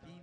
3